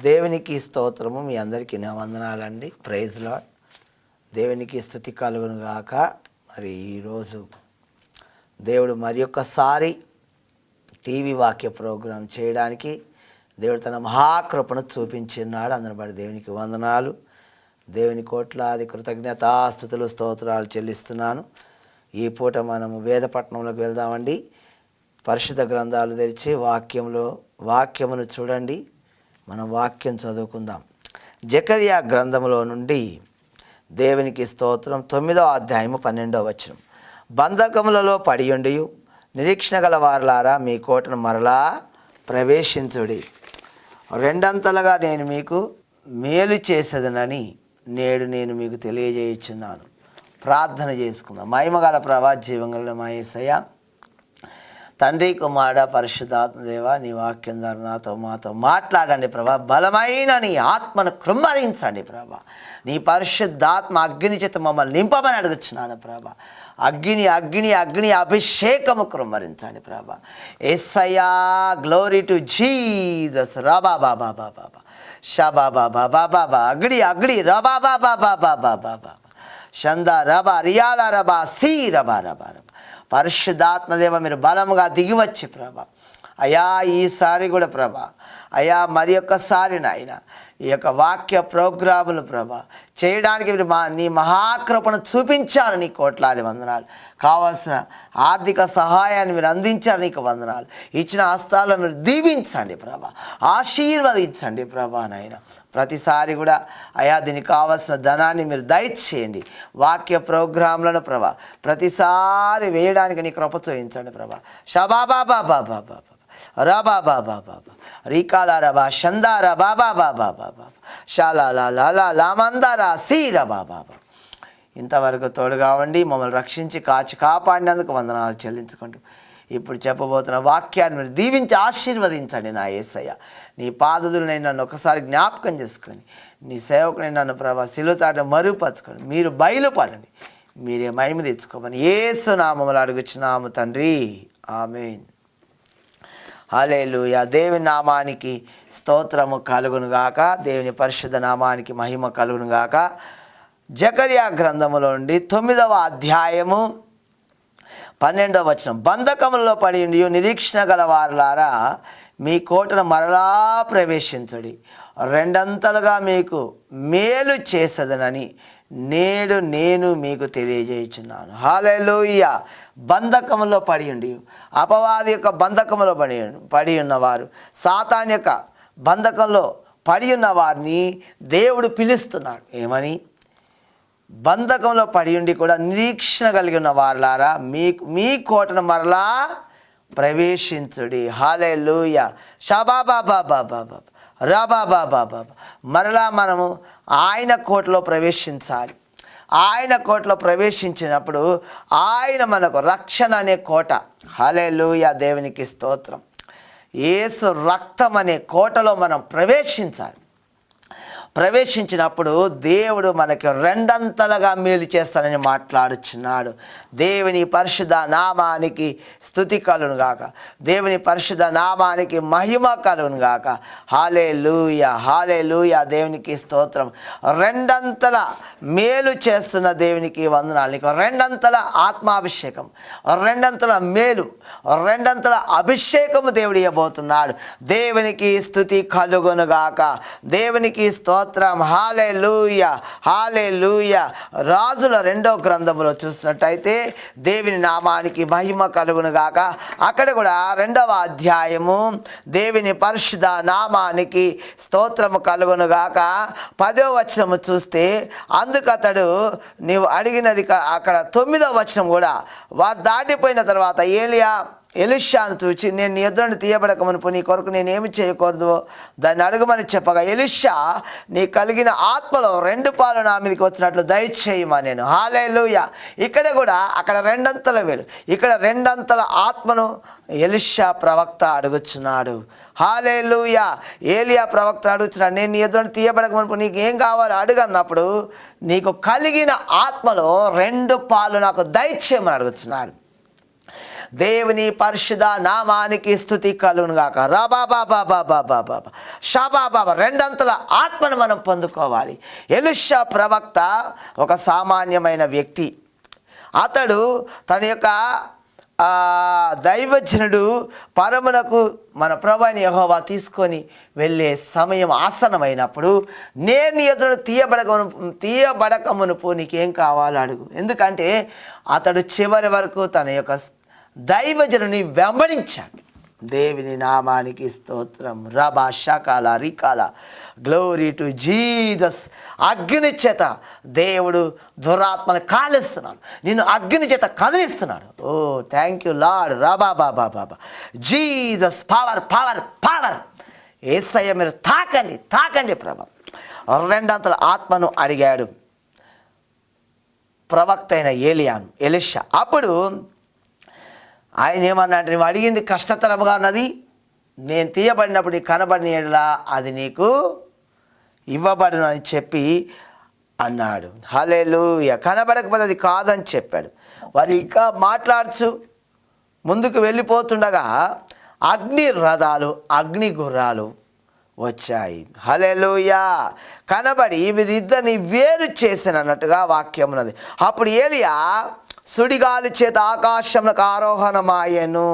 దేవునికి స్తోత్రము. మీ అందరికీ నా వందనాలండి. Praise Lord. దేవునికి స్తుతి కలుగును గాక. మరి ఈరోజు దేవుడు మరి ఒక్కసారి టీవీ వాక్య ప్రోగ్రాం చేయడానికి దేవుడు తన మహాకృపను చూపించినాడు. అందరి బట్టి దేవునికి వందనాలు. దేవుని కోట్లాది కృతజ్ఞతాస్తుతులు స్తోత్రాలు చెల్లిస్తున్నాను. ఈ పూట మనము వేదపట్నంలోకి వెళ్దామండి. పరిశుద్ధ గ్రంథాలు తెరిచి వాక్యమును చూడండి. మనం వాక్యం చదువుకుందాం. జకర్యా గ్రంథములో నుండి దేవునికి స్తోత్రం. 9వ అధ్యాయము 12వ వచనం. బంధకములలో పడియుండి నిరీక్షణ గల వారలారా, మీ కోటను మరలా ప్రవేశించుడి. రెండంతలుగా నేను మీకు మేలు చేసేదనని నేడు నేను మీకు తెలియజేయుచున్నాను. ప్రార్థన చేసుకుందాం. మహిమగల ప్రభా, జీవంగల మా యేసయ్య, తండ్రి, కుమారుడ, పరిశుద్ధాత్మ దేవ, నీ వాక్యం ద్వారా నాతో మాతో మాట్లాడండి ప్రభా. బలమైన నీ ఆత్మను కృమ్మరించండి ప్రభా. నీ పరిశుద్ధాత్మ అగ్ని చేత మమ్మల్ని నింపమని అడుగుచున్నాను ప్రభా. అగ్ని అగ్ని అగ్ని అభిషేకము కృమ్మరించండి ప్రభా. యేసయ్యా, గ్లోరీ టు జీసస్. రబా బాబా బాబా షబా బాబా బాబా అగ్ని అగ్ని రబా బాబా బాబా బాబా షందా రబా రియాల రబా సీ రబా రబా రబా. పరిశుద్ధాత్మదేవ, మీరు బలముగా దిగివచ్చి ప్రభా, అయా ఈసారి కూడా ప్రభా, అయా మరి ఒక్కసారి నాయన ఈ యొక్క వాక్య ప్రోగ్రాములు ప్రభా చేయడానికి మీరు నీ మహాకృపను చూపించారు. నీ కోట్లాది వందనాలు. కావాల్సిన ఆర్థిక సహాయాన్ని మీరు అందించారు. నీకు వందనాలు. ఇచ్చిన హస్తాలను మీరు దీవించండి ప్రభా, ఆశీర్వదించండి ప్రభా. నాయన ప్రతిసారి కూడా అయా దీనికి కావాల్సిన ధనాన్ని మీరు దయచేయండి. వాక్య ప్రోగ్రాంలను ప్రభా ప్రతిసారి వేయడానికి నీ కృప చూపించండి ప్రభా. షబాబాబా బాబా బాబా రబా బాబా బాబా రీకాల రబా షందార బాబా బాబా బాబా షాలా లాలా లామందారా సీర బాబా. ఇంతవరకు తోడుగా ఉండి మమ్మల్ని రక్షించి కాపాడినందుకు వందనాలు చెల్లించుకుంటూ ఇప్పుడు చెప్పబోతున్న వాక్యాన్ని మీరు దీవించి ఆశీర్వదించండి నా యేసయ్య. నీ పాదదులని నన్ను ఒకసారి జ్ఞాపకం చేసుకొని నీ సేవకుని నన్ను ప్రభా సిలుచాట మరుగుపరచుకొని మీరు బయలుపడండి. మీరే మహిమ తెచ్చుకోమని యేసు నామములో అడుగుచున్నాము తండ్రి, ఆమేన్. హల్లెలూయా. దేవుని నామానికి స్తోత్రము కలుగునుగాక. దేవుని పరిశుద్ధ నామానికి మహిమ కలుగునుగాక. జకర్యా గ్రంథములో నుండి 9వ అధ్యాయము 12వ వచనం. బంధకములలో పడి నిరీక్షణ గల వారలారా, మీ కోటను మరలా ప్రవేశించుడి. రెండంతలుగా మీకు మేలు చేసేదనని నేడు నేను మీకు తెలియజేయుచున్నాను. హల్లెలూయా. బంధకములో పడి ఉండి, అపవాది యొక్క బంధకములో పడి ఉన్నవారు, సాతాన్ యొక్క బంధకంలో పడి ఉన్న వారిని దేవుడు పిలుస్తున్నాడు. ఏమని? బంధకంలో పడి ఉండి కూడా నిరీక్షణ కలిగి ఉన్న వారులారా, మీ కోటను మరలా ప్రవేశించుడి. హల్లెలూయా. షబాబాబాబాబాబా రబాబాబాబా. మరలా మనము ఆయన కోటలో ప్రవేశించాలి. ఆయన కోటలో ప్రవేశించినప్పుడు ఆయన మనకు రక్షణ అనే కోట. హల్లెలూయా. దేవునికి స్తోత్రం. యేసు రక్తం అనే కోటలో మనం ప్రవేశించాలి. ప్రవేశించినప్పుడు దేవుడు మనకి రెండంతలుగా మేలు చేస్తానని మాట్లాడుచున్నాడు. దేవుని పరిశుద్ధ నామానికి స్తుతి కలుగును గాక. దేవుని పరిశుద్ధ నామానికి మహిమ కలుగును గాక. హల్లెలూయా, హల్లెలూయా. దేవునికి స్తోత్రం. రెండంతల మేలు చేస్తున్న దేవునికి వందనాలు. నీకు రెండంతల ఆత్మాభిషేకం, రెండంతల మేలు, రెండంతల అభిషేకము దేవుడు ఇవ్వబోతున్నాడు. దేవునికి స్తుతి కలుగును గాక. దేవునికి స్తోత్రం. హల్లెలూయా, హల్లెలూయా. రాజుల 2వ గ్రంథములో చూసినట్టయితే దేవుని నామానికి మహిమ కలుగును గాక. అక్కడ కూడా 2వ అధ్యాయము దేవుని పరిశుద్ధ నామానికి స్తోత్రము కలుగును గాక. 10వ వచనము చూస్తే అందుకు అతడు నీవు అడిగినది అక్కడ 9వ వచనం కూడా వారు దాటిపోయిన తర్వాత ఎలీషాను చూచి, నేను నీ ఎదురుని తీయబడకమనుపు నీ కొరకు నేను ఏమి చేయకూడదు దాన్ని అడుగుమని చెప్పగా, ఎలీషా, నీ కలిగిన ఆత్మలో 2 పాలు నా మీదకి వచ్చినట్లు దయచేయమా నేను. హల్లెలూయా. ఇక్కడ కూడా అక్కడ రెండంతల వేలు, ఇక్కడ రెండంతల ఆత్మను ఎలీషా ప్రవక్త అడుగుచున్నాడు. హల్లెలూయా. ఏలియా ప్రవక్త అడుగుతున్నాడు, నేను నీ ఎదురుని తీయబడకమనుపు నీకు ఏం కావాలో అడుగన్నప్పుడు నీకు కలిగిన ఆత్మలో 2 పాలు నాకు దయచేయమని అడుగుతున్నాడు. దేవుని పరిశుద్ధ నామానికి స్తుతి కలుగును గాక. రాబాబాబాబాబాబాబా షాబాబాబా రెండంతల ఆత్మను మనం పొందుకోవాలి. ఎలీషా ప్రవక్త ఒక సామాన్యమైన వ్యక్తి. అతడు తన యొక్క దైవజనుడు పరమునకు మన ప్రభువైన యెహోవా తీసుకొని వెళ్ళే సమయం ఆసన్నమైనప్పుడు, నేను నీ ఎదురు తీయబడకమునుపు నీకేం కావాలో అడుగు. ఎందుకంటే అతడు చివరి వరకు తన యొక్క దైవజనుని వెంబడించాడు. దేవుని నామానికి స్తోత్రం. రబా షకాల రికాల గ్లోరీ టు జీసస్. అగ్ని చేత దేవుడు దురాత్మను కాలుస్తున్నాడు, నిన్ను అగ్ని చేత కదిలిస్తున్నాడు. Oh thank you Lord. రబా బాబా బాబా జీసస్. Power power power. యేసయ్య మీరు తాకండి తాకండి ప్రభా. రెండంతల ఆత్మను అడిగాడు ప్రవక్త అయిన ఎలీషా. అప్పుడు ఆయన ఏమన్నాడు, నువ్వు అడిగింది కష్టతరముగా ఉన్నది, నేను తీయబడినప్పుడు నీకు కనబడిన యెడల అది నీకు ఇవ్వబడును అని చెప్పి అన్నాడు. హల్లెలూయా. కనబడకపోతే అది కాదని చెప్పాడు. వారు ఇంకా మాట్లాడుచు ముందుకు వెళ్ళిపోతుండగా అగ్ని రథాలు అగ్ని గుర్రాలు వచ్చాయి. హల్లెలూయా. కనబడి వీరిద్దరిని వేరు చేసినట్టుగా వాక్యం ఉన్నది. అప్పుడు ఏలియా సుడిగాలి చేత ఆకాశంలోకి ఆరోహణమాయెను.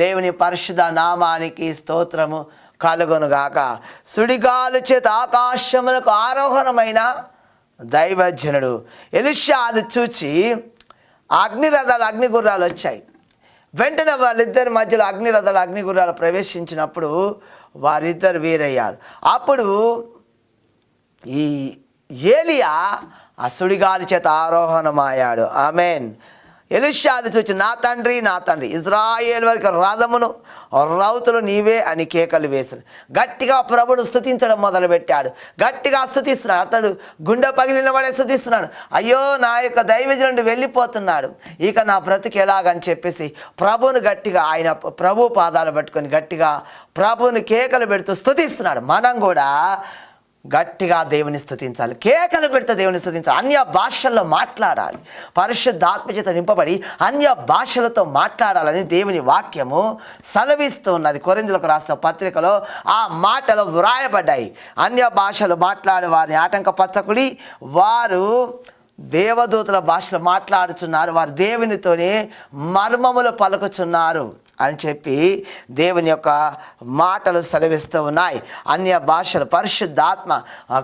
దేవుని పరిశుద్ధ నామానికి స్తోత్రము కలుగునుగాక. సుడిగాలి చేత ఆకాశములకు ఆరోహణమైన దైవజనుడు ఎలీషా అది చూచి అగ్నిరథాలు అగ్నిగుర్రాలు వచ్చాయి. వెంటనే వాళ్ళిద్దరి మధ్యలో అగ్నిరథాలు అగ్నిగుర్రాలు ప్రవేశించినప్పుడు వారిద్దరు వీరయ్యారు. అప్పుడు ఈ ఏలియా ఆ సుడిగాలి చేత ఆరోహణమయ్యాడు. ఆమెన్. ఎలీషా అది చూచి, నా తండ్రి నా తండ్రి, ఇజ్రాయేల్ వారికి రథమును రౌతులు నీవే అని కేకలు వేశాడు. గట్టిగా ప్రభును స్తుతించడం మొదలుపెట్టాడు. గట్టిగా స్తుతిస్తున్నాడు. అతడు గుండె పగిలిన వాడే స్తుతిస్తున్నాడు. అయ్యో నా యొక్క దైవజనుడు వెళ్ళిపోతున్నాడు, ఇక నా బ్రతికి ఎలాగని చెప్పేసి ప్రభువును గట్టిగా ఆయన ప్రభు పాదాలు పట్టుకొని గట్టిగా ప్రభువుని కేకలు పెడుతూ స్తుతిస్తున్నాడు. మనం కూడా గట్టిగా దేవుని స్తుతించాలి, కేకలు పెడితే దేవుని స్తుతించాలి, అన్య భాషల్లో మాట్లాడాలి, పరిశుద్ధాత్మ చేత నింపబడి అన్య భాషలతో మాట్లాడాలని దేవుని వాక్యము సెలవిస్తూ ఉన్నది. కొరింథీయులకు రాసిన పత్రికలో ఆ మాటలు వ్రాయబడ్డాయి. అన్య భాషలు మాట్లాడే వారిని ఆటంకపరచకుడి, వారు దేవదూతల భాషలో మాట్లాడుచున్నారు, వారు దేవునితోనే మర్మములు పలుకుచున్నారు అని చెప్పి దేవుని యొక్క మాటలు సెలవిస్తూ ఉన్నాయి. అన్య భాషలు పరిశుద్ధాత్మ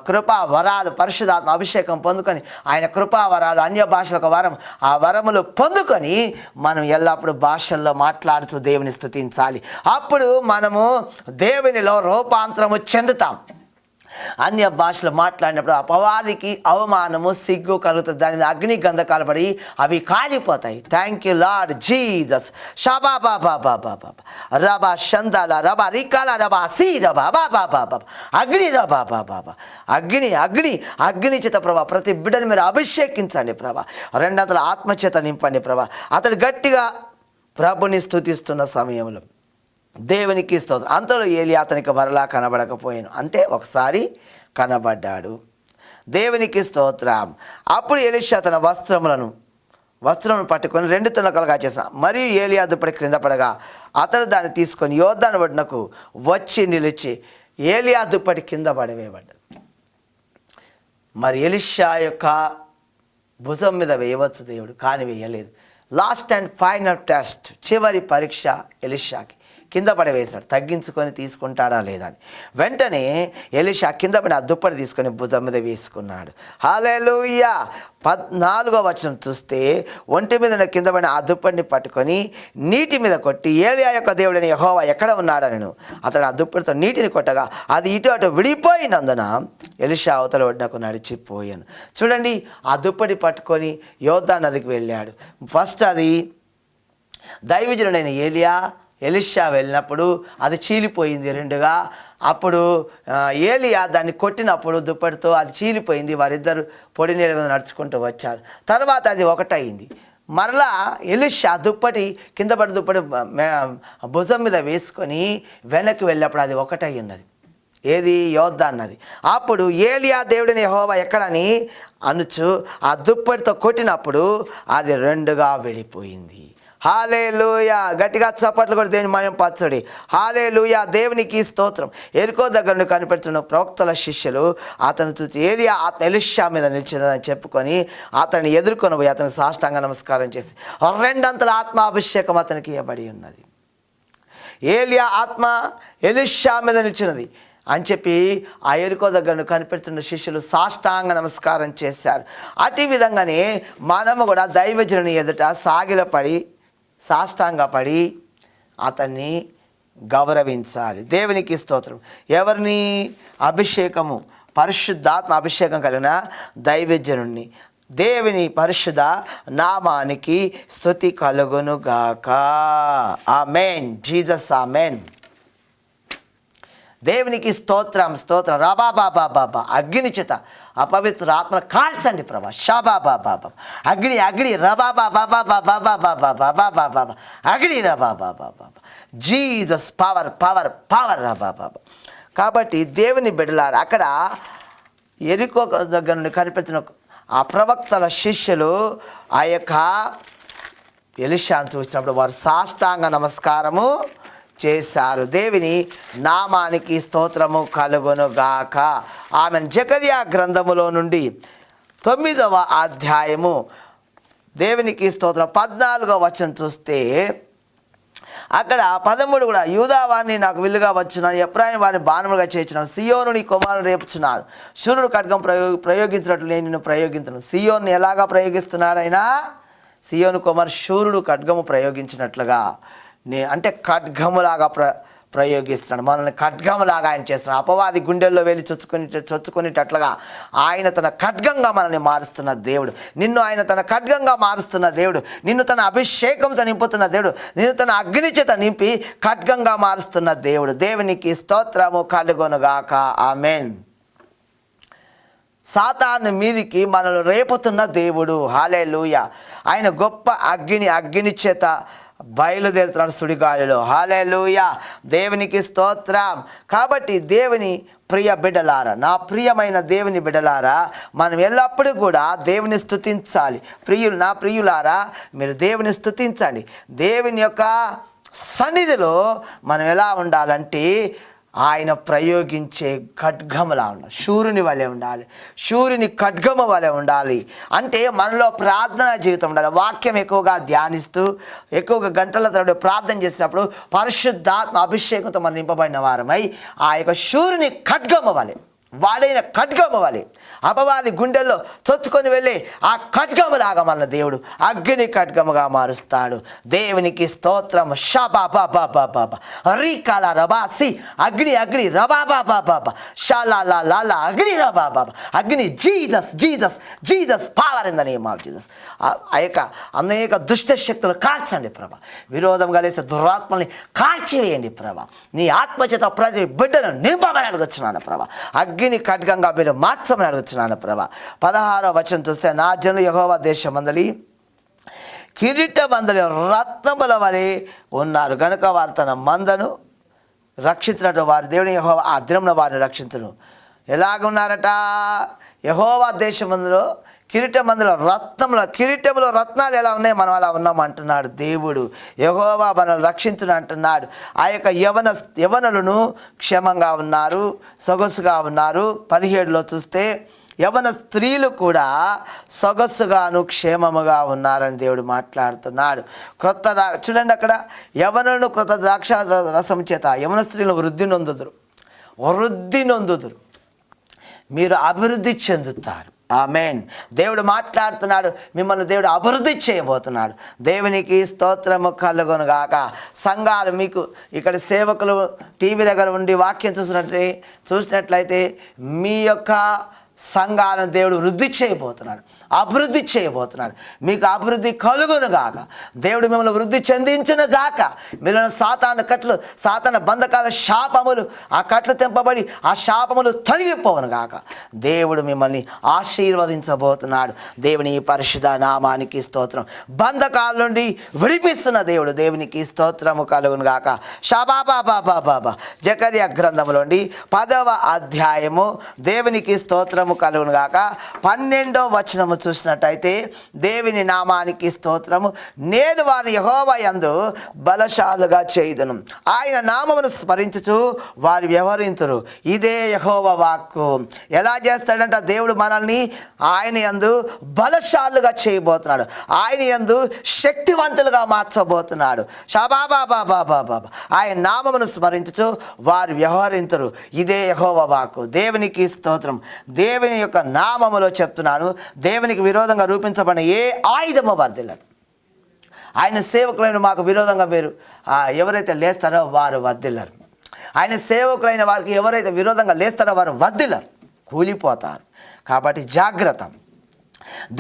కృపా వరాలు, పరిశుద్ధాత్మ అభిషేకం పొందుకొని ఆయన కృపా వరాలు అన్య భాషలకు వరం, ఆ వరములు పొందుకొని మనం ఎల్లప్పుడూ భాషల్లో మాట్లాడుతూ దేవుని స్తుతించాలి. అప్పుడు మనము దేవునిలో రూపాంతరము చెందుతాం. అన్య భాషలు మాట్లాడినప్పుడు అపవాదికి అవమానము సిగ్గు కలుగుతుంది. దాని మీద అగ్ని గంధకాలు పడి అవి కాలిపోతాయి. Thank you Lord Jesus. షబాబాబాబాబాబా రబా షందాల రబా రికాల రబా సి రబా బాబాబాబా అగ్ని రబా బాబా అగ్ని అగ్ని అగ్ని చేత ప్రభా ప్రతి బిడ్డని మీరు అభిషేకించండి ప్రభా. రెండంతల ఆత్మచేత నింపండి ప్రభా. అతడు గట్టిగా ప్రభుని స్తుతిస్తున్న సమయంలో దేవునికి స్తోత్రం. అంతలో ఏలియా అతనికి మరలా కనబడకపోయాను, అంటే ఒకసారి కనబడ్డాడు. దేవునికి స్తోత్రం. అప్పుడు ఎలీషా తన వస్త్రమును పట్టుకొని 2 తునకలుగా చేసిన మరియు ఏలియా దుప్పటి క్రింద పడగా అతడు దాన్ని తీసుకొని యోర్దాను ఒడ్డునకు వచ్చి నిలిచి ఏలియా దుప్పటి కింద పడవేయబడ్డది. మరి ఎలీషా యొక్క భుజం మీద వేయవచ్చు దేవుడు, కానీ వేయలేదు. లాస్ట్ అండ్ ఫైనల్ టెస్ట్, చివరి పరీక్ష ఎలీషాకి. కింద పడవేశాడు, తగ్గించుకొని తీసుకుంటాడా లేదా అని. వెంటనే ఎలీషా కింద పడి ఆ దుప్పటి తీసుకొని భుజం మీద వేసుకున్నాడు. హల్లెలూయా. 14వ వచనం చూస్తే, ఒంటి మీద కింద పడిన ఆ దుప్పటిని పట్టుకొని నీటి మీద కొట్టి ఏలియా యొక్క దేవుడైన యెహోవా ఎక్కడ ఉన్నాడను అతడు ఆ దుప్పటితో నీటిని కొట్టగా అది ఇటు అటు విడిపోయినందున ఎలీషా అవతల ఒడ్డునకు నడిచిపోయాను. చూడండి, ఆ దుప్పటి పట్టుకొని యోర్దాను నదికి వెళ్ళాడు. ఫస్ట్ అది దైవజనుడైన ఎలీషా వెళ్ళినప్పుడు అది చీలిపోయింది 2గా. అప్పుడు ఏలియా దాన్ని కొట్టినప్పుడు దుప్పటితో అది చీలిపోయింది. వారిద్దరు పొడి నీళ్ళ మీద నడుచుకుంటూ వచ్చారు. తర్వాత అది ఒకటయింది. మరలా ఎలీషా దుప్పటి కింద పడి దుప్పటి భుజం మీద వేసుకొని వెనక్కి వెళ్ళినప్పుడు అది ఒకటై ఉన్నది. ఏది? యోర్దాను నది. అప్పుడు ఏలియా దేవుడిని యెహోవా ఎక్కడని అనుచు ఆ దుప్పటితో కొట్టినప్పుడు అది 2గా వెళ్ళిపోయింది. హల్లెలూయా. గట్టిగా చప్పట్లు కూడా దేవుని మహిమ పరచుడి. హల్లెలూయా. దేవునికి స్తోత్రం. యెరికో దగ్గర నుండి కనిపెడుతున్న ప్రవక్తల శిష్యులు అతను చూసి ఏలియా ఆత్మ ఎలీషా మీద నిలిచినదని చెప్పుకొని అతన్ని ఎదుర్కొని పోయి అతనికి సాష్టాంగ నమస్కారం చేసి 2 అంతల ఆత్మాభిషేకం అతనికి ఇవ్వబడి ఉన్నది. ఏలియా ఆత్మ ఎలీషా మీద నిలిచినది అని చెప్పి ఆ యెరికో దగ్గర కనిపెడుతున్న శిష్యులు సాష్టాంగ నమస్కారం చేశారు. అటు విధంగానే మనము కూడా దైవజనుని ఎదుట సాగిలపడి సాష్టాంగపడి అతన్ని గౌరవించాలి. దేవునికి స్తోత్రం. ఎవరిని? అభిషేకము, పరిశుద్ధాత్మ అభిషేకం కలిగిన దైవజనుని. దేవుని పరిశుద్ధ నామానికి స్తుతి కలుగునుగాక. ఆమేన్. జీసస్ ఆమేన్. దేవునికి స్తోత్రం స్తోత్రం. రబాబాబాబా అగ్ని చేత అపవిత్ర ఆత్మను కాల్చండి ప్రభా. షాబాబాబాబా అగ్ని అగ్ని రబాబాబాబాబాబాబాబాబాబాబా అగ్ని రబాబాబాబా. జీసస్ పవర్ పవర్ పవర్ రబాబాబా. కాబట్టి దేవుని బిడ్డలారా, అక్కడ యెరికో దగ్గర నుండి కనిపెట్టిన ఆ ప్రవక్తల శిష్యులు ఆ యొక్క ఎలీషాను చూసినప్పుడు వారు సాష్టాంగ నమస్కారము చేశారు. దేవుని నామానికి స్తోత్రము కలుగునుగాక. ఆమె జకర్యా గ్రంథములో నుండి 9వ అధ్యాయము దేవునికి స్తోత్రం 14వ వచనం చూస్తే అక్కడ 13 కూడా యూదా వారిని నాకు విల్లుగా వచ్చున్నాను, ఎఫ్రాయిం వారిని బాణములుగా చేర్చున్నాను, సియోను నీ కుమారుని రేపుచున్నాను, శూరుడు ఖడ్గం ప్రయోగించినట్లు నేను నిన్ను ప్రయోగించున్నాను. సియోను ఎలాగా ప్రయోగిస్తున్నాడు ఆయన? సియోను కుమారు శూరుడు ఖడ్గము ప్రయోగించినట్లుగా అంటే ఖడ్గములాగా ప్రయోగిస్తున్నాడు. మనల్ని ఖడ్గములాగా ఆయన చేస్తున్నాడు. అపవాది గుండెల్లో వెళ్ళి చొచ్చుకునేటట్లుగా ఆయన తన ఖడ్గంగా మనల్ని మారుస్తున్న దేవుడు. నిన్ను ఆయన తన ఖడ్గంగా మారుస్తున్న దేవుడు. నిన్ను తన అభిషేకంతో నింపుతున్న దేవుడు. నిన్ను తన అగ్ని చేత నింపి ఖడ్గంగా మారుస్తున్న దేవుడు. దేవునికి స్తోత్రము కలుగునుగాక. ఆమేన్. సాతాను మీదికి మనల్ని రేపుతున్న దేవుడు. హల్లెలూయా. ఆయన గొప్ప అగ్ని చేత బయలుదేరుతున్నాడు సుడిగాలిలో. హల్లెలూయా. దేవునికి స్తోత్రం. కాబట్టి దేవుని ప్రియ బిడ్డలారా, నా ప్రియమైన దేవుని బిడ్డలారా, మనం ఎల్లప్పుడూ కూడా దేవుని స్తుతించాలి. నా ప్రియులారా, మీరు దేవుని స్తుతించండి. దేవుని యొక్క సన్నిధిలో మనం ఎలా ఉండాలంటే ఆయన ప్రయోగించే ఖడ్గములా ఉండాలి. శూరుని వలె ఉండాలి. శూరుని ఖడ్గము వలె ఉండాలి. అంటే మనలో ప్రార్థనా జీవితం ఉండాలి. వాక్యం ఎక్కువగా ధ్యానిస్తూ ఎక్కువగా గంటల తరబడి ప్రార్థన చేసినప్పుడు పరిశుద్ధాత్మ అభిషేకంతో మనం నింపబడిన వారమై ఆ యొక్క శూరుని ఖడ్గము వలె, వాడైన ఖడ్గము వలె అపవాది గుండెల్లో చొచ్చుకొని వెళ్ళి ఆ ఖడ్గములాగా మన దేవుడు అగ్ని ఖడ్గముగా మారుస్తాడు. దేవునికి స్తోత్రం. షబాబాబాబాబా రీకాల రబాసి అగ్ని అగ్ని రబాబాబాబా షాలా అగ్ని రబాబాబా అగ్ని. Jesus Jesus Jesus power in the name of Jesus. ఆ యొక్క అనేక దుష్ట శక్తులు కాల్చండి ప్రభా. విరోధం కలిసే దురాత్మల్ని కాల్చివేయండి ప్రభా. నీ ఆత్మచేత ప్రతి బిడ్డను నింపమని అడుగుతున్నాను ప్రభా. అగ్ని ఖడ్గంగా మీరు మార్చమని అడుగుతున్నాను ప్రభా. 16వ వచనం చూస్తే నా జనులు యెహోవా దేశమందలి కిరీటమందలి రత్నముల వలె ఉన్నారు గనుక వారు తన మందను రక్షించినట్టు వారి దేవుని యెహోవా ఆ దినమున వారిని రక్షించును. ఎలాగున్నారట? యెహోవా దేశమందులో కిరీటమందులో కిరీటంలో రత్నాలు ఎలా ఉన్నాయి, మనం అలా ఉన్నాం అంటున్నాడు దేవుడు. యెహోవా మనల్ని రక్షించును అంటున్నాడు. ఆ యొక్క యవనులను క్షేమంగా ఉన్నారు, సొగసుగా ఉన్నారు. 17లో చూస్తే యవన స్త్రీలు కూడా సొగసుగాను క్షేమముగా ఉన్నారని దేవుడు మాట్లాడుతున్నాడు. చూడండి అక్కడ యవనులను క్రొత్త ద్రాక్ష రసం చేత యవన స్త్రీలు వృద్ధి నొందుదురు, మీరు అభివృద్ధి చెందుతారు. ఆమేన్. దేవుడు మాట్లాడుతున్నాడు. మిమ్మల్ని దేవుడు అభివృద్ధి చేయబోతున్నాడు. దేవునికి స్తోత్రము కలుగునుగాక. సంఘాలు మీకు ఇక్కడ సేవకులు టీవీ దగ్గర ఉండి వాక్యం చూసినట్లయితే మీ యొక్క సంఘాలను దేవుడు వృద్ధి చేయబోతున్నాడు, అభివృద్ధి చేయబోతున్నాడు. మీకు అభివృద్ధి కలుగును గాక. దేవుడు మిమ్మల్ని వృద్ధి చెందించును గాక. మిమ్మల్ని సాతాను బంధకాల శాపములు ఆ కట్లు తెంపబడి ఆ శాపములు తొలగిపోవును గాక. దేవుడు మిమ్మల్ని ఆశీర్వదించబోతున్నాడు. దేవుని పరిశుద్ధ నామానికి స్తోత్రం. బంధకాల నుండి విడిపిస్తున్న దేవుడు. దేవునికి స్తోత్రము కలుగును గాక. షబాబాబాబాబా జకర్యా గ్రంథములోండి 10వ అధ్యాయము దేవునికి స్తోత్రం స్తోత్రము కలుగును గాక. 12వ వచనము చూసినట్టయితే దేవుని నామానికి స్తోత్రము. నేను వారిని యెహోవా యందు బలశాలుగా చేయుదును, ఆయన నామమును స్మరించుచు వారు వ్యవహరింతురు. ఇదే యెహోవా వాక్కు. ఎలా చేస్తాడంట దేవుడు మనల్ని? ఆయన యందు బలశాలుగా చేయబోతున్నాడు, ఆయన యందు శక్తివంతులుగా మార్చబోతున్నాడు. షాబాబాబాబాబాబా. ఆయన నామమును స్మరించుచు వారు వ్యవహరింతురు. ఇదే యెహోవా వాక్కు. దేవునికి స్తోత్రం. దేవుని యొక్క నామములో చెప్తున్నాను, దేవునికి విరోధంగా రూపించబడిన ఏ ఆయుధము వర్ధిల్లదు. ఆయన సేవకులైన మాకు విరోధంగా మీరు ఎవరైతే లేస్తారో వారు వర్ధిల్లరు. ఆయన సేవకులైన వారికి ఎవరైతే విరోధంగా లేస్తారో వారు వర్ధిల్లరు, కూలిపోతారు. కాబట్టి జాగ్రత్త.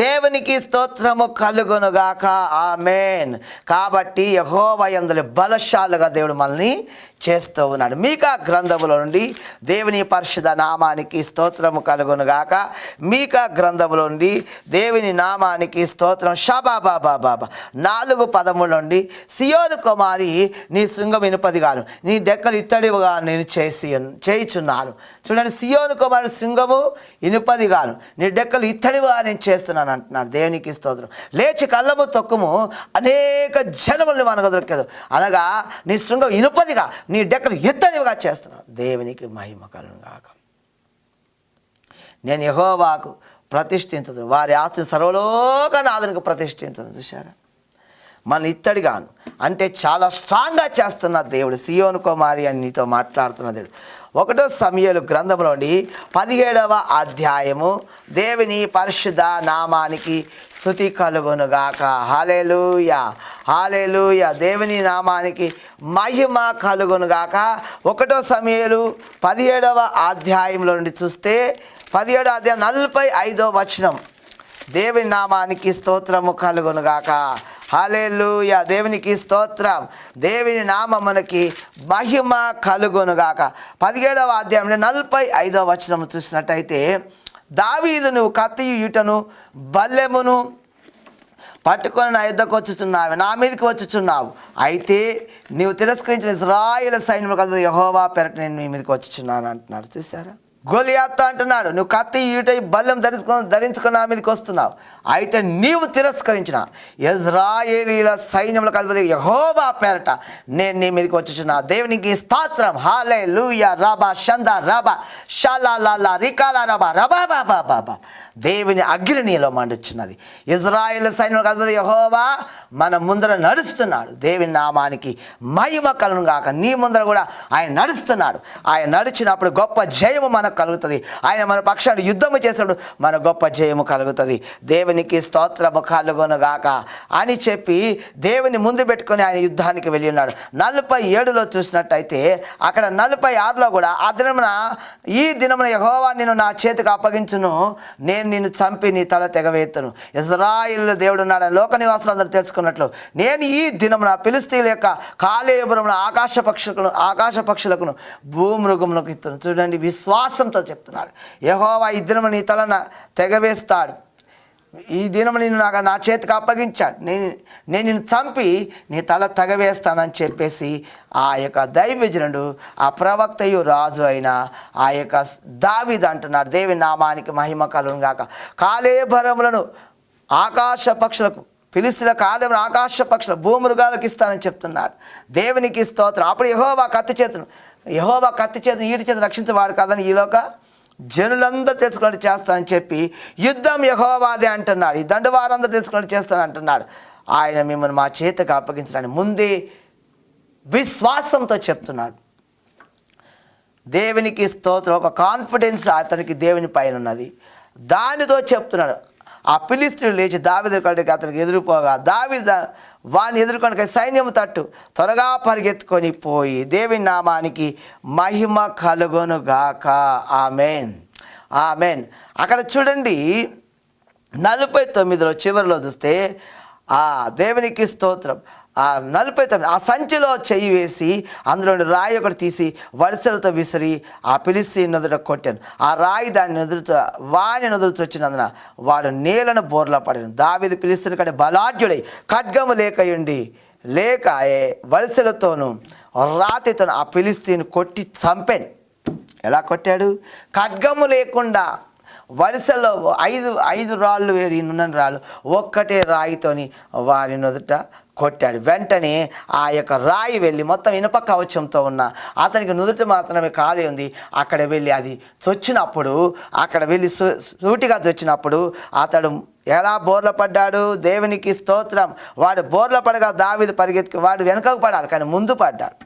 దేవునికి స్తోత్రము కలుగునుగాక. ఆమేన్. కాబట్టి యెహోవా యందు బలశాలుగా దేవుడు మనల్ని చేస్తూ ఉన్నాడు. మీకా గ్రంథములో నుండి దేవుని పరిశుద్ధ నామానికి స్తోత్రము కలుగునుగాక. మీకా గ్రంథములో నుండి దేవుని నామానికి స్తోత్రం. షాబాబాబాబాబా. 4:13 నుండి సియోను కుమారి నీ శృంగం ఇనుపదిగాను, నీ డెక్కలు ఇత్తడిగా నేను చేయుచున్నాను. చూడండి, సియోను కుమారి శృంగము ఇనుపదిగాను, నీ డెక్కలు ఇత్తడిగా నేను చేస్తున్నాను అంటున్నాడు. దేవునికి స్తోత్రం. లేచి కళ్ళము తొక్కుము, అనేక జనముల్ని మనకు దొరకదు. అనగా నీ శృంగం ఇనుపదిగా, నీ డెక్కలు ఎత్తడివిగా చేస్తున్నాను. దేవునికి మహిమ కలుగును గాక. నేను యెహోవాకు ప్రతిష్ఠించదు, వారి ఆస్తిని సర్వలోకనాథునికి ప్రతిష్ఠించదు. చూశారా? మన ఇత్తడిగాను అంటే చాలా స్ట్రాంగ్గా చేస్తున్న దేవుడు. సియోను కుమారి అని నీతో మాట్లాడుతున్న దేవుడు. 1 సమూయేలు గ్రంథంలోని 17వ అధ్యాయము. దేవుని పరిశుద్ధ నామానికి స్తుతి కలుగునుగాక. హల్లెలూయా, హల్లెలూయా. దేవుని నామానికి మహిమ కలుగునుగాక. 1 సమూయేలు 17వ అధ్యాయంలో నుండి చూస్తే 17వ అధ్యాయం 45వ వచనం. దేవుని నామానికి స్తోత్రము కలుగునుగాక. హల్లెలూయా. దేవునికి స్తోత్రం. దేవుని నామమునకి మహిమ కలుగునుగాక. 17వ అధ్యాయం 45వ వచనం చూసినట్టయితే, దావీదు నువ్వు కత్తియు ఈటను బల్లెమును పట్టుకొని నా యుద్ధకు వచ్చుచున్నావు, నా మీదకి వచ్చుచున్నావు. అయితే నీవు తిరస్కరించిన ఇశ్రాయేలు సైన్యము కదా యెహోవా పేరట నేను నీ మీదకి వచ్చుచున్నాను అంటున్నాడు. చూసారా? గొలియాతు అంటున్నాడు, నువ్వు కత్తి ఈట బల్లెం ధరించుకుని నా మీదకి వస్తున్నావు. అయితే నీవు తిరస్కరించిన ఇశ్రాయేలీయుల సైన్యములకు అధిపతి యెహోవా పేరట నేను నీ మీదకి వచ్చుచున్నా. దేవునికి స్తోత్రం. హల్లెలూయా. రబా షంద రబా షలాలా రికాలా రబా రబా బాబా బాబా. దేవుని అగ్ని నీలో మండుచున్నది. ఇశ్రాయేలు సైన్యములకు అధిపతి యెహోవా మన ముందర నడుస్తున్నాడు. దేవుని నామానికి మహిమ కలుగును గాక. నీ ముందర కూడా ఆయన నడుస్తున్నాడు. ఆయన నడిచినప్పుడు గొప్ప జయము మనకు కలుగుతుంది. ఆయన మన పక్షాన్ని యుద్ధము చేసినప్పుడు మన గొప్ప జయము కలుగుతుంది. దేవునికి స్తోత్రము కలుగును గాక అని చెప్పి దేవుని ముందు పెట్టుకొని ఆయన యుద్ధానికి వెళ్ళి ఉన్నాడు. 47లో చూసినట్టయితే అక్కడ 46లో కూడా ఆ దినమున ఈ దినమున యెహోవా నిన్ను నా చేతికి అప్పగించును, నేను నిన్ను చంపి నీ తల తెగవేతును. ఇశ్రాయేలు దేవుడు ఉన్నాడని లోక నివాసులందరూ తెలుసుకున్నట్లు నేను ఈ దినమున ఫిలిష్తీయుల యొక్క కాలేయపురమున ఆకాశ పక్షులకును భూమృగములకు ఇస్తున్నాను. చూడండి, విశ్వాసంతో చెప్తున్నాడు. యెహోవా ఈ దినము నీ తల తెగవేస్తాడు, ఈ దినము నేను నా చేతికి అప్పగించాడు, నేను నిన్ను చంపి నీ తల తెగవేస్తానని చెప్పేసి ఆ యొక్క దైవజనుడు, ఆ ప్రవక్తయు రాజు అయిన ఆ యొక్క దావీదు అంటున్నాడు. దేవుని నామానికి మహిమ కలుగును గాక. కాలేబరములను ఆకాశ పక్షులకు, ఫిలిష్తీయుల కాలేబరం ఆకాశ పక్షుల భూమృగాలకు ఇస్తానని చెప్తున్నాడు. దేవునికి స్తోత్రం. అప్పుడు యెహోవా కత్తి చేతును ఈటి చేతును రక్షించేవాడు కాదని ఈలోక జనులందరూ తెలుసుకున్నట్టు చేస్తానని చెప్పి యుద్ధం యెహోవాదే అంటున్నాడు. ఈ దండు వారందరూ తెలుసుకున్నట్టు చేస్తానని అంటున్నాడు. ఆయన మిమ్మల్ని మా చేతికి అప్పగించడానికి ముందే విశ్వాసంతో చెప్తున్నాడు. దేవునికి స్తోత్రం. ఒక కాన్ఫిడెన్స్ అతనికి దేవుని పైన ఉన్నది. దానితో చెప్తున్నాడు. ఆ ఫిలిష్తీయుడు లేచి దావీదు కాడికి అతనికి ఎదురుపోగా దావీదు వాని ఎదుర్కొనక సైన్యం తట్టు త్వరగా పరిగెత్తుకొని పోయి దేవుని నామానికి మహిమ కలుగును గాక. Amen, amen. అక్కడ చూడండి 49లో చివరిలో చూస్తే ఆ దేవునికి స్తోత్రం. ఆ 49 ఆ సంచిలో చెయ్యి వేసి అందులో రాయి ఒకటి తీసి వడిసెలతో విసిరి ఆ ఫిలిష్తీయుని నుదుట కొట్టాను. ఆ రాయి వాని నుదురుతూ వచ్చినందున వాడు నేలను బోర్లా పడాను. దావీదు ఫిలిష్తీయుని కంటే బలాఢ్యుడై ఖడ్గము లేక వడిసెలతోనూ రాతితోను ఆ ఫిలిష్తీయుని కొట్టి చంపాను. ఎలా కొట్టాడు? ఖడ్గము లేకుండా వరుసలో ఐదు రాళ్ళు వేరు, నున్నని రాళ్ళు ఒక్కటే రాయితోని వారి నుదుట కొట్టాడు. వెంటనే ఆ యొక్క రాయి వెళ్ళి మొత్తం ఇనుప కవచంతో ఉన్న అతనికి నుదుట మాత్రమే ఖాళీ ఉంది. అక్కడ వెళ్ళి అది చొచ్చినప్పుడు, అక్కడ వెళ్ళి సూటిగా చొచ్చినప్పుడు అతడు ఎలా బోర్ల పడ్డాడు. దేవునికి స్తోత్రం. వాడు బోర్ల పడగా దావీదు వాడు వెనుకకు పడాలి, కానీ ముందు పడ్డాడు.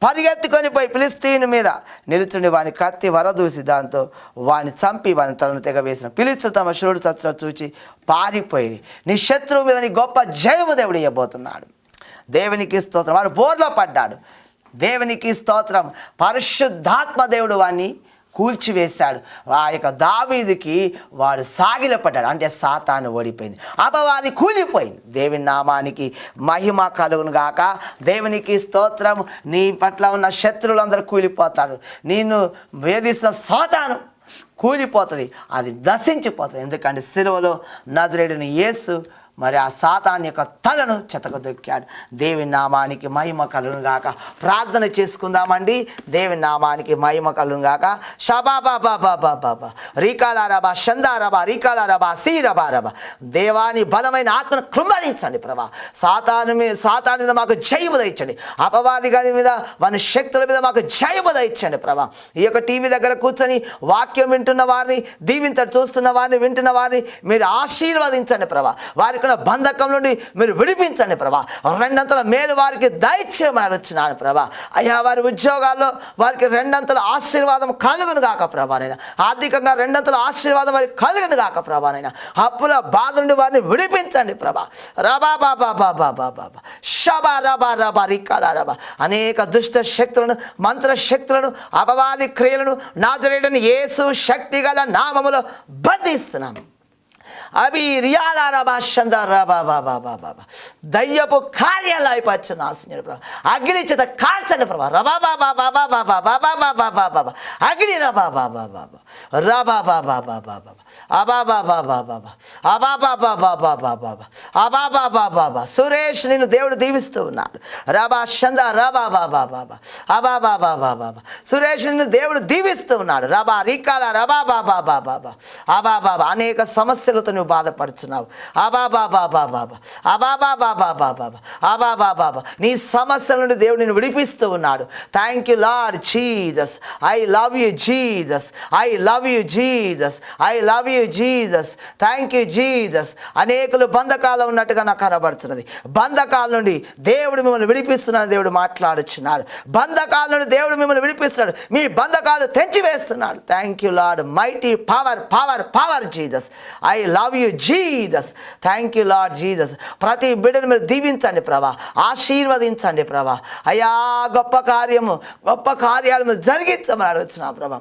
పరిగెత్తుకొని పోయి ఫిలిష్తీయుని మీద నిలుచుండి వాని కత్తి వరదూసి దాంతో వాని చంపి వాని తలను తెగవేసిన ఫిలిష్తీయులు తమ శివుడు చచ్చిన చూచి పారిపోయి, నీ శత్రువు మీద నీ గొప్ప జయము దేవుడు ఇవ్వబోతున్నాడు. దేవునికి స్తోత్రం. వాడు బోర్లో పడ్డాడు. దేవునికి స్తోత్రం. పరిశుద్ధాత్మ దేవుడు వాడిని కూల్చివేశాడు. ఆ యొక్క దావీదుకి వాడు సాగిలపడ్డాడు. అంటే సాతాను ఓడిపోయింది, అపవాది కూలిపోయింది. దేవుని నామానికి మహిమ కలుగును గాక. దేవునికి స్తోత్రం. నీ పట్ల ఉన్న శత్రువులందరూ కూలిపోతారు. నిన్ను వేధిస్తున్న సాతాను కూలిపోతుంది, అది నశించిపోతుంది. ఎందుకంటే సిలువలో నజరేయుడైన యేసు మరి ఆ సాతాను యొక్క తలను చెతకదొక్కాడు. దేవుని నామానికి మహిమ కలుగును గాక. ప్రార్థన చేసుకుందామండి. దేవుని నామానికి మహిమ కలుగును గాక. షబాబాబాబాబాబా రీకాలారబా షందారబా రీకాలారబా సీరబారబా. దేవాని బలమైన ఆత్మను కృంభరించండి ప్రభా. సాతాను మీద మాకు జయము దయచండి. అపవాది గారి మీద వాని శక్తుల మీద మాకు జయము దయచండి ప్రభా. ఈ యొక్క టీవీ దగ్గర కూర్చొని వాక్యం వింటున్న వారిని దీవించండి, చూస్తున్న వారిని వింటున్న వారిని మీరు ఆశీర్వదించండి ప్రభా. వారికి బంధకం నుండి మీరు విడిపించండి ప్రభా. రెండంతల మేలు వారికి దయచేయమని అడుగుతున్నాను ప్రభా. అయ్యా, వారి ఉద్యోగాల్లో వారికి రెండంతల ఆశీర్వాదం కలుగును గాక ప్రభానైనా. ఆర్థికంగా రెండంతల ఆశీర్వాదం వారికి కలుగును గాక ప్రభానైనా. అప్పుల బాధ నుండి వారిని విడిపించండి ప్రభా. రబా బాబా బాబా బాబా షబా రబా రబా రికాలా రబా. అనేక దుష్ట శక్తులను, మంత్ర శక్తులను, అపవాది క్రియలను నజరేయుడైన యేసు శక్తి గల నామములో బంధిస్తున్నాము. అవి రియాలాబాబాబాబాబాబా దయ్యపు కార్యాలు అయిపోవచ్చు నాశనం ప్రభా. అగ్ని చేత కాల్చండి ప్రభా. రబాబాబాబాబాబాబాబాబాబాబా అగ్ని రబాబాబాబాబా రబాబాబాబాబాబా అబాబాబాబాబాబా అబాబాబాబాబాబాబా అబాబాబాబాబా. సురేష్, నిన్ను దేవుడు దీవిస్తూ ఉన్నాడు. రబా షంద రబాబాబాబాబా అబాబాబాబాబాబా. సురేష్, నిన్ను దేవుడు దీవిస్తూ ఉన్నాడు. రబా రీకాల రబాబాబాబాబాబా అబాబాబా. అనేక సమస్యలతో నువ్వు బాధపడుతున్నావు. అబాబాబాబాబాబా అబాబాబాబాబాబా అబాబాబాబా. నీ సమస్యల నుండి దేవుడు నిన్ను విడిపిస్తూ ఉన్నాడు. Thank you Lord Jesus. I love you Jesus. I love you Jesus. I love you Jesus. Thank you Jesus. అనేకులు బంధకాలు ఉన్నట్టుగా నాకు కనబడుతున్నది. బంధకాల నుండి దేవుడు మిమ్మల్ని విడిపిస్తున్నాడు. దేవుడు మాట్లాడుచున్నాడు. బంధకాల నుండి దేవుడు మిమ్మల్ని విడిపిస్తున్నాడు. మీ బంధకాలు తెంచివేస్తున్నాడు. Thank you Lord. Mighty power power power Jesus. I love you Jesus. Thank you Lord Jesus. ప్రతి బిడ్డను మీరు దీవించండి ప్రభా, ఆశీర్వదించండి ప్రభా. అయ్యా, గొప్ప కార్యాలు మీరు జరిగించమని అడుగుతున్నాం ప్రభా.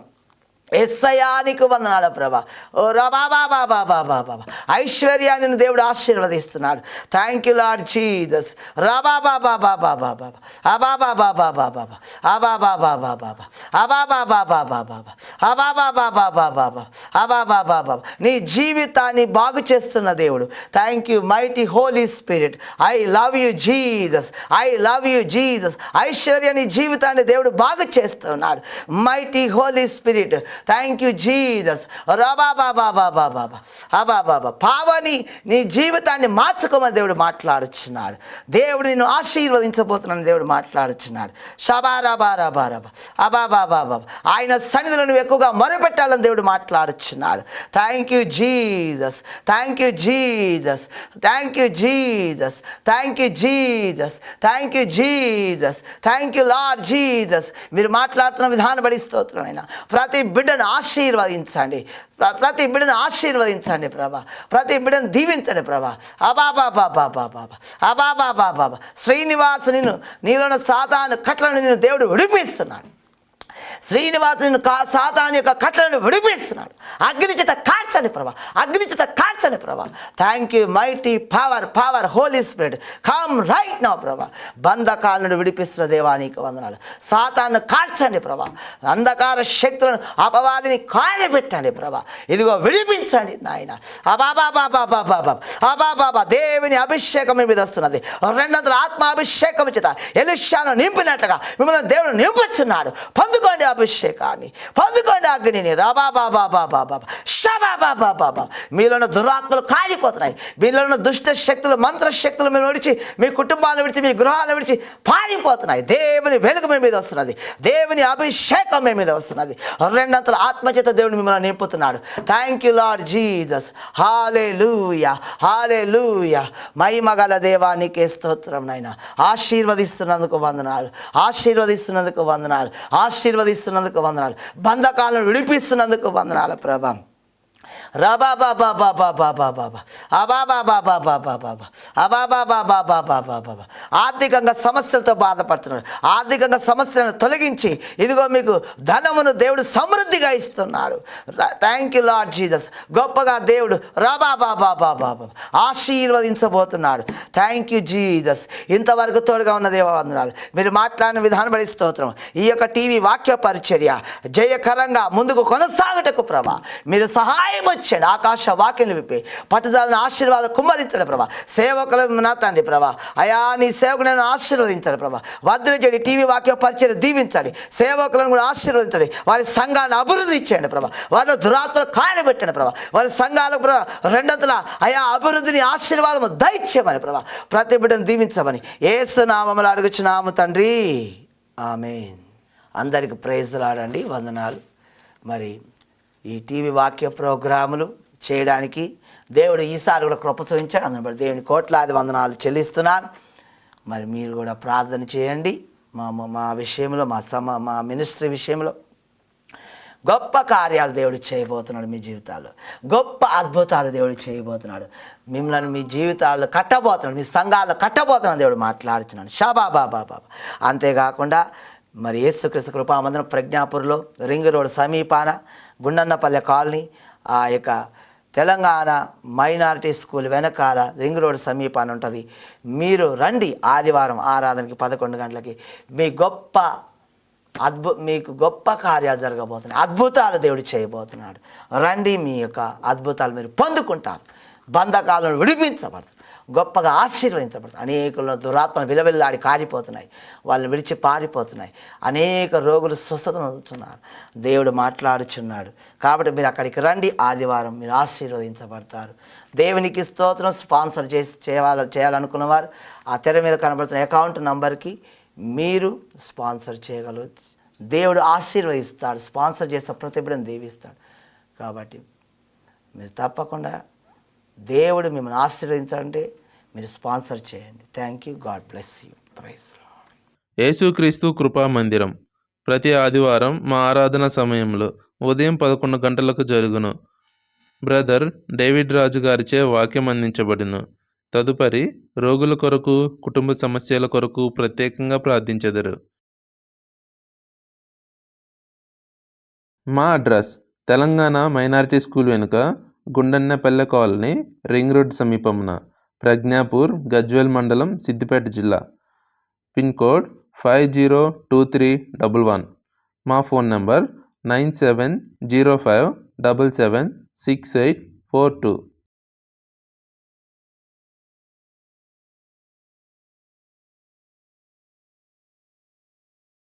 ఎస్సయానికి వందనాలు ప్రభా. ఓ రబాబాబాబాబాబాబా. ఐశ్వర్యాన్ని దేవుడు ఆశీర్వదిస్తున్నాడు. Thank you Lord Jesus. రబాబాబాబాబాబాబా అబాబాబాబాబాబా అబాబాబాబాబాబా అబాబాబాబాబాబా అబాబాబాబాబాబా అబాబాబాబా. నీ జీవితాన్ని బాగు చేస్తున్న దేవుడు. Thank you mighty holy spirit. I love you Jesus. I love you Jesus. Aishwarya, నీ జీవితాన్ని దేవుడు బాగు చేస్తున్నాడు. Mighty holy spirit. Thank you Jesus. రబాబాబాబాబాబా అబాబాబా. పావని, నీ జీవితాన్ని మార్చుకోమని దేవుడు మాట్లాడుచున్నాడు. దేవుడు నిన్ను ఆశీర్వదించబోతున్నాను దేవుడు మాట్లాడుచున్నాడు. షబారాబారాబారాబా అబాబాబాబా. ఆయన సన్నిధిలో నువ్వు ఎక్కువగా మొరపెట్టాలని దేవుడు మాట్లాడుచున్నాడు. Thank you Jesus. Thank you Jesus. Thank you Jesus. Thank you Jesus. Thank you Jesus. Thank you Lord Jesus. మీరు మాట్లాడుతున్న విధానం బడి స్తోత్రమైనా ప్రతి బిడ్డను ఆశీర్వదించండి. ప్రతి బిడ్డను ఆశీర్వదించండి ప్రభా. ప్రతి బిడ్డను దీవించండి ప్రభా. అబాబాబాబాబాబా అబాబాబాబాబా. శ్రీనివాస్, నీలోని సాతాను కట్లను నిన్ను దేవుడు విడిపిస్తున్నాడు. శ్రీనివాసుని సాతాను యొక్క కట్లను విడిపిస్తున్నాడు. అగ్ని చేత కాల్చండి ప్రభా. అగ్ని చేత కాల్చండి ప్రభా. Thank you mighty power power Holy Spirit. Come right now ప్రభా. బంధకాల నుండి విడిపిస్తున్న దేవానికి వందనాలు. సాతాను కాల్చండి ప్రభా. అంధకార శక్తులను, అపవాదిని కాయబెట్టండి ప్రభా. ఇదిగో విడిపించండి నాయన. అబాబాబాబాబాబా అబాబాబా. దేవుని అభిషేకం మీ మీద వస్తున్నది. రెండంతల ఆత్మ అభిషేకం చేత ఎలీషాను నింపినట్లుగా మిమ్మల్ని దేవుడు నింపుచున్నాడు. పొందుకోండి అభిషేకాన్ని, పొందుకోండి అగ్నిని. రబాబాబాబాబాబా షబాబా బాబా మీలో ఉన్న దురాత్మలు కాలిపోతున్నాయి. మీలో ఉన్న దుష్ట శక్తులు, మంత్రశక్తులు మీరు విడిచి, మీ కుటుంబాలను విడిచి, మీ గృహాలను విడిచి పారిపోతున్నాయి. దేవుని వెలుగు మీ మీద వస్తున్నది. దేవుని అభిషేకం మీ మీద వస్తున్నది. రెండంతల ఆత్మచేత దేవుడు మిమ్మల్ని నింపుతున్నాడు. Thank you Lord Jesus. హల్లెలూయా, హల్లెలూయా. మహిమగల దేవానికే స్తోత్రం నాయనా. ఆశీర్వదిస్తున్నందుకు వందనాలు, ఆశీర్వదిస్తున్నందుకు వందనాలు, ఆశీర్వదిస్తున్నందుకు వందనాలు. బంధకాలను విడిపిస్తున్నందుకు వందనాలు ప్రభా. ఆర్థికంగా సమస్యలతో బాధపడుతున్నారు. ఆర్థికంగా సమస్యలను తొలగించి ఇదిగో మీకు ధనమును దేవుడు సమృద్ధిగా ఇస్తున్నాడు. Thank you Lord Jesus. గొప్పగా దేవుడు ఆశీర్వదించబోతున్నాడు. Thank you Jesus. ఇంతవరకు తోడుగా ఉన్న దేవవందనాలు. మీరు మాట్లాడిన విధానం బట్టి స్తోత్రం. ఈ యొక్క టీవీ వాక్య పరిచర్య జయకరంగా ముందుకు కొనసాగుటకు ప్రభా మీరు సహాయం వచ్చాడు. ఆకాశ వాక్యం విప్పి పట్టుదలను ఆశీర్వాదం కుమ్మరించండి ప్రభా. సేవకులను నా తండ్రి ప్రభా, అయా నీ సేవకులను ఆశీర్వదించండి ప్రభా. వద్దులజడి టీవీ వాక్య పరిచయం దీవించండి. సేవకులను కూడా ఆశీర్వదించండి. వారి సంఘాన్ని అభివృద్ధి ఇచ్చేయండి ప్రభా. వారిలో దురాత్మలు కాయబెట్టండి ప్రభా. వారి సంఘాలకు ప్రభా రెండంతల అయా అభివృద్ధిని ఆశీర్వాదము దయచేయమని ప్రభా. ప్రతి బిడ్డను దీవించమని యేసు నామములో అడుగుచున్నాము తండ్రి, ఆమేన్. అందరికి ప్రైజ్లాడండి, వందనాలు. మరి ఈ టీవీ వాక్య ప్రోగ్రాములు చేయడానికి దేవుడు ఈసారి కూడా కృప చూపించాడు. అందుని బట్టి దేవుని కోట్లాది వందనాలు చెల్లిస్తున్నాను. మరి మీరు కూడా ప్రార్థన చేయండి. మా విషయంలో, మా మినిస్ట్రీ విషయంలో గొప్ప కార్యాలు దేవుడు చేయబోతున్నాడు. మీ జీవితాల్లో గొప్ప అద్భుతాలు దేవుడు చేయబోతున్నాడు. మిమ్మల్ని మీ జీవితాల్లో కట్టబోతున్నాడు, మీ సంఘాల్లో కట్టబోతున్నాడు దేవుడు మాట్లాడుతున్నాడు. షాబాబాబాబా. అంతేకాకుండా మరి యేసుక్రీస్తు కృపామందిరం ప్రజ్ఞాపూర్లో రింగ్ రోడ్ సమీపాన గుండన్నపల్లె కాలనీ, ఆ యొక్క తెలంగాణ మైనారిటీ స్కూల్ వెనకాల రింగ్ రోడ్ సమీపాన ఉంటుంది. మీరు రండి. ఆదివారం ఆరాధనకి 11 గంటలకి మీకు గొప్ప కార్యాలు జరగబోతున్నాయి. అద్భుతాలు దేవుడు చేయబోతున్నాడు. రండి, మీ యొక్క అద్భుతాలు మీరు పొందుకుంటారు. బంధకాలను విడిపించబడతారు, గొప్పగా ఆశీర్వదించబడతారు. అనేకుల దురాత్మలు విలవిల్లాడి కారిపోతున్నాయి, వాళ్ళని విడిచి పారిపోతున్నాయి. అనేక రోగులు స్వస్థత పొందుతున్నారు. దేవుడు మాట్లాడుచున్నాడు. కాబట్టి మీరు అక్కడికి రండి. ఆదివారం మీరు ఆశీర్వదించబడతారు. దేవునికి స్తోత్రం. స్పాన్సర్ చేయాలనుకున్న వారు ఆ తెర మీద కనబడుతున్న అకౌంట్ నంబర్కి మీరు స్పాన్సర్ చేయగలరు. దేవుడు ఆశీర్వదిస్తాడు. స్పాన్సర్ చేస్తే ప్రతి బిడ్డను దీవిస్తాడు. కాబట్టి మీరు తప్పకుండా దేవుడు మిమ్మల్ని ఆశీర్వదించాలంటే మీరు స్పాన్సర్ చేయండి. Thank you. God bless you. Praise Lord. యేసుక్రీస్తు కృపా మందిరం ప్రతి ఆదివారం మా ఆరాధన సమయంలో ఉదయం 11 గంటలకు జరుగును. బ్రదర్ డేవిడ్ రాజు గారిచే వాక్యం అందించబడును. తదుపరి రోగుల కొరకు, కుటుంబ సమస్యల కొరకు ప్రత్యేకంగా ప్రార్థించెదరు. మా అడ్రస్ తెలంగాణ మైనారిటీ స్కూల్ వెనుక గుండన్నపల్లె కాలనీ, రింగ్ రోడ్ సమీపమున, ప్రజ్ఞాపూర్, గజ్వేల్ మండలం, సిద్దిపేట జిల్లా. Pin code 502311. మా ఫోన్ నంబర్ 9705776842.